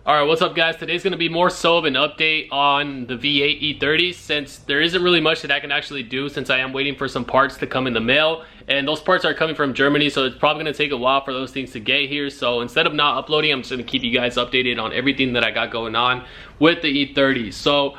Alright, what's up guys? Today's going to be more so of an update on the V8 E30 since there isn't really much that I can actually do since I am waiting for some parts to come in the mail, and those parts are coming from Germany, so it's probably going to take a while for those things to get here. So instead of not uploading, I'm just going to keep you guys updated on everything that I got going on with the E30. So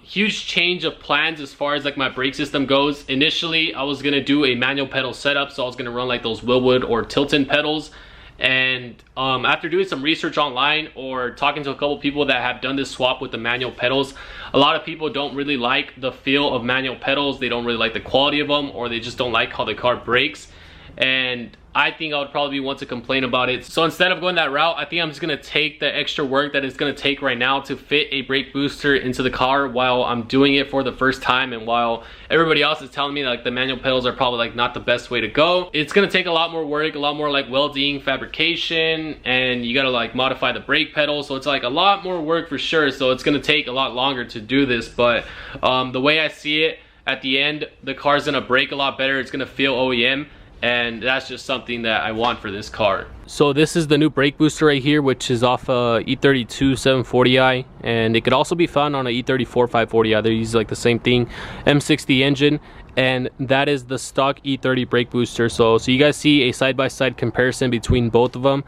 huge change of plans as far as like my brake system goes. Initially I was going to do a manual pedal setup, so I was going to run like those Willwood or Tilton pedals. And after doing some research online or talking to a couple people that have done this swap with the manual pedals, a lot of people don't really like the feel of manual pedals. They don't really like the quality of them, or they just don't like how the car brakes. And I think I would probably want to complain about it. So instead of going that route, I think I'm just going to take the extra work that it's going to take right now to fit a brake booster into the car while I'm doing it for the first time, and while everybody else is telling me like the manual pedals are probably like not the best way to go. It's going to take a lot more work, a lot more like welding, fabrication, and you got to like modify the brake pedal. So it's like a lot more work for sure. So it's going to take a lot longer to do this, but the way I see it, at the end the car's going to brake a lot better. It's going to feel OEM. And that's just something that I want for this car. So this is the new brake booster right here, which is off a E32 740i, and it could also be found on a E34 540i. They use like the same thing, M60 engine, and that is the stock E30 brake booster. So you guys see a side-by-side comparison between both of them.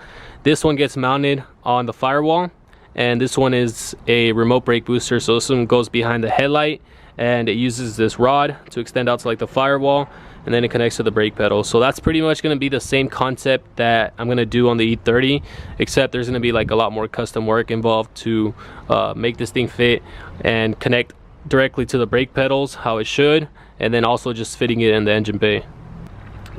This one gets mounted on the firewall, and this one is a remote brake booster. So this one goes behind the headlight, and it uses this rod to extend out to like the firewall, and then it connects to the brake pedal. So that's pretty much going to be the same concept that I'm going to do on the E30, except there's going to be like a lot more custom work involved to make this thing fit and connect directly to the brake pedals how it should, and then also just fitting it in the engine bay.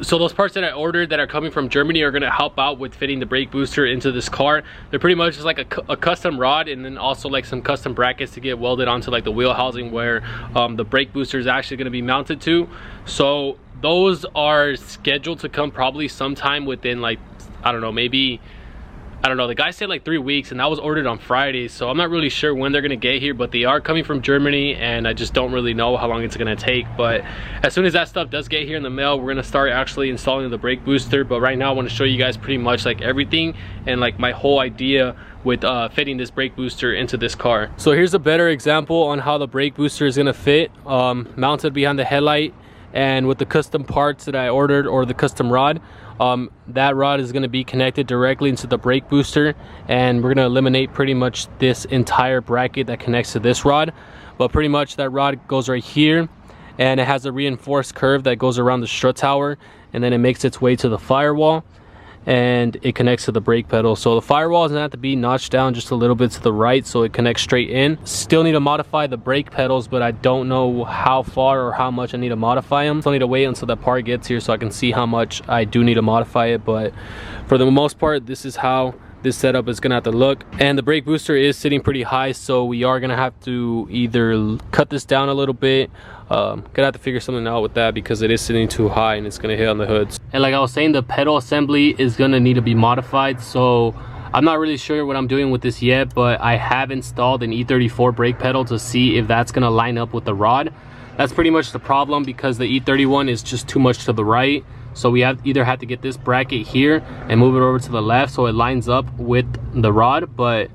So those parts that I ordered that are coming from Germany are going to help out with fitting the brake booster into this car. They're pretty much just like a custom rod, and then also like some custom brackets to get welded onto like the wheel housing where the brake booster is actually going to be mounted to. So those are scheduled to come probably sometime within like, I don't know, maybe, I don't know, the guy said like 3 weeks, and that was ordered on Friday, so I'm not really sure when they're gonna get here, but they are coming from Germany, and I just don't really know how long it's gonna take. But as soon as that stuff does get here in the mail, we're gonna start actually installing the brake booster. But right now I want to show you guys pretty much like everything and like my whole idea with fitting this brake booster into this car. So here's a better example on how the brake booster is gonna fit, mounted behind the headlight. And with the custom parts that I ordered, or the custom rod, that rod is going to be connected directly into the brake booster, and we're going to eliminate pretty much this entire bracket that connects to this rod. But pretty much that rod goes right here, and it has a reinforced curve that goes around the strut tower, and then it makes its way to the firewall, and it connects to the brake pedal. So the firewall doesn't have to be notched down just a little bit to the right, so it connects straight in. Still need to modify the brake pedals, but I don't know how far or how much I need to modify them. Still need to wait until that part gets here so I can see how much I do need to modify it. But for the most part, this is how this setup is gonna have to look. And the brake booster is sitting pretty high, so we are gonna have to either cut this down a little bit. Gonna have to figure something out with that because it is sitting too high and it's gonna hit on the hoods. And like I was saying, the pedal assembly is gonna need to be modified, so I'm not really sure what I'm doing with this yet, but I have installed an E34 brake pedal to see if that's gonna line up with the rod. That's pretty much the problem, because the E31 is just too much to the right. So we either have to get this bracket here and move it over to the left so it lines up with the rod. But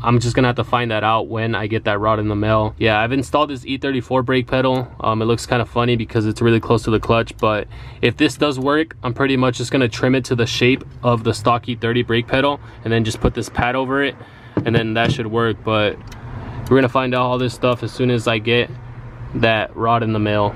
I'm just gonna have to find that out when I get that rod in the mail. Yeah, I've installed this E34 brake pedal. It looks kind of funny because it's really close to the clutch, but if this does work, I'm pretty much just gonna trim it to the shape of the stock E30 brake pedal and then just put this pad over it, and then that should work. But we're gonna find out all this stuff as soon as I get that rod in the mail.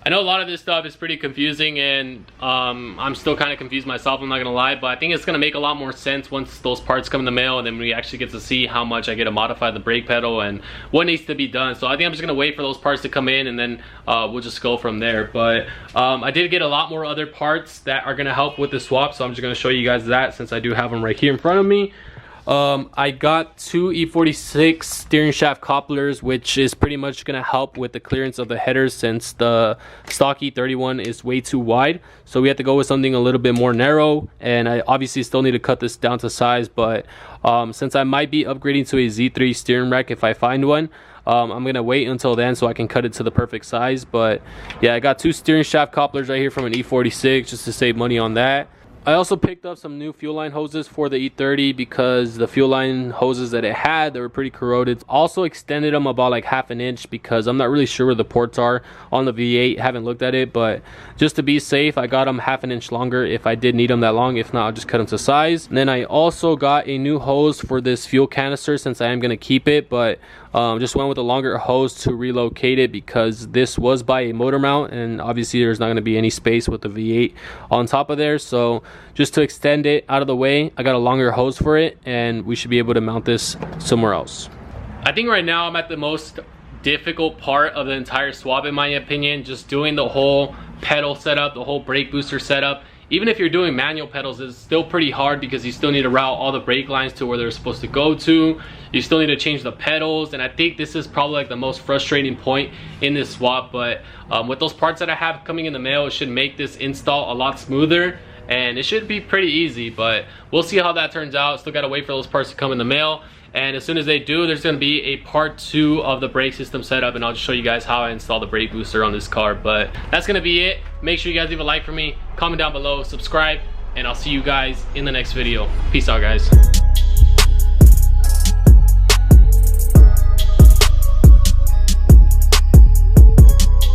I know a lot of this stuff is pretty confusing, and I'm still kind of confused myself, I'm not gonna lie, but I think it's gonna make a lot more sense once those parts come in the mail, and then we actually get to see how much I get to modify the brake pedal and what needs to be done. So I think I'm just gonna wait for those parts to come in, and then we'll just go from there. But I did get a lot more other parts that are gonna help with the swap, so I'm just gonna show you guys that since I do have them right here in front of me. I got two E46 steering shaft couplers, which is pretty much going to help with the clearance of the headers since the stock E31 is way too wide. So we have to go with something a little bit more narrow, and I obviously still need to cut this down to size, but since I might be upgrading to a Z3 steering rack if I find one, I'm gonna wait until then so I can cut it to the perfect size. But yeah, I got two steering shaft couplers right here from an E46 just to save money on that. I also picked up some new fuel line hoses for the E30 because the fuel line hoses that it had, they were pretty corroded. Also extended them about like half an inch because I'm not really sure where the ports are on the V8. Haven't looked at it, but just to be safe, I got them half an inch longer if I did need them that long. If not, I'll just cut them to size. And then I also got a new hose for this fuel canister since I am going to keep it, but just went with a longer hose to relocate it because this was by a motor mount, and obviously there's not going to be any space with the V8 on top of there. So just to extend it out of the way, I got a longer hose for it, and we should be able to mount this somewhere else. I think right now I'm at the most difficult part of the entire swap in my opinion, just doing the whole pedal setup, the whole brake booster setup. Even if you're doing manual pedals, it's still pretty hard because you still need to route all the brake lines to where they're supposed to go to. You still need to change the pedals, and I think this is probably like the most frustrating point in this swap. But with those parts that I have coming in the mail, it should make this install a lot smoother, and it should be pretty easy. But we'll see how that turns out. Still gotta wait for those parts to come in the mail, and as soon as they do, there's gonna be a part 2 of the brake system setup, and I'll just show you guys how I install the brake booster on this car. But that's gonna be it. Make sure you guys leave a like for me, comment down below, subscribe, and I'll see you guys in the next video. Peace out, guys.